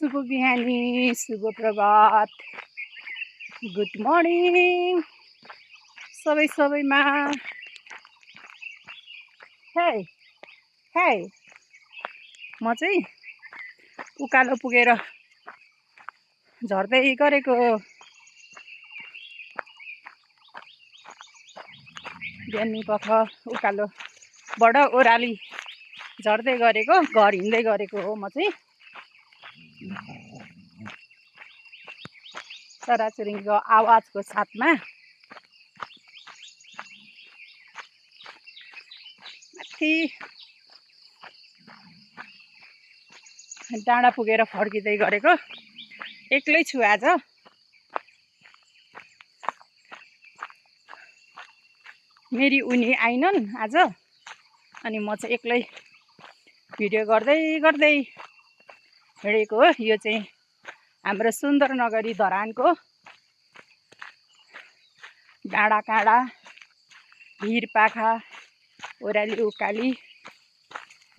शुभ बिहानी, शुभ प्रभात, गुड मर्निङ सबैमा। हे हे म चाहिँ उकालो पुगेर झर्दै गरेको बिहानी पख उकालोबाट ओह्राली झर्दै गरेको, घर हिँड्दै गरेको हो म चाहिँ। चराचुरुङ्गीको आवाजको साथमा माथि डाँडा पुगेर फर्किँदै गरेको। एक्लै छु आज। मेरी उनी आइनन् आज, अनि म चाहिँ एक्लै भिडियो गर्दै हिँडेको हो। यो चाहिँ हाम्रो सुन्दर नगरी धरानको डाँडा काँडा, भिर पाखा, ओह्राली उकाली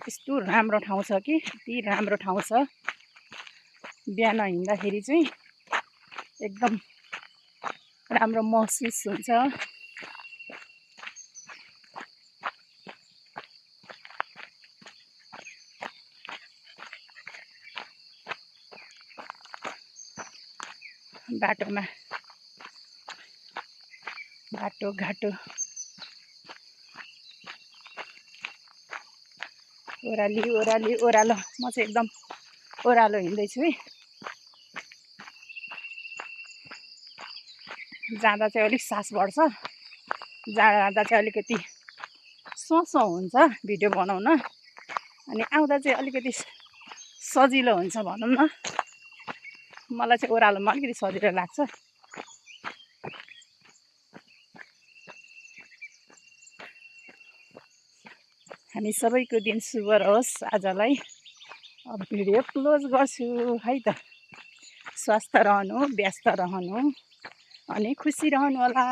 यस्तो राम्रो ठाउँ छ कि यति राम्रो ठाउँ छ। बिहान हिँड्दाखेरि चाहिँ एकदम राम्रो महसुस हुन्छ। बाटोमा बाटोघाटो ओह्रालो। म चाहिँ एकदम ओह्रालो हिँड्दैछु है। जाँदा चाहिँ अलिक सास बढ्छ, जाँदा चाहिँ अलिकति सोसो हुन्छ भिडियो बनाउन, अनि आउँदा चाहिँ अलिकति सजिलो हुन्छ भनौँ न। मलाई चाहिँ ओह्रालोमा अलिकति सजिलो लाग्छ। हामी सबैको दिन शुभ रहोस् आजलाई। अब भिडियो क्लोज गर्छु है त। स्वस्थ रहनु, व्यस्त रहनु अनि खुसी रहनु होला।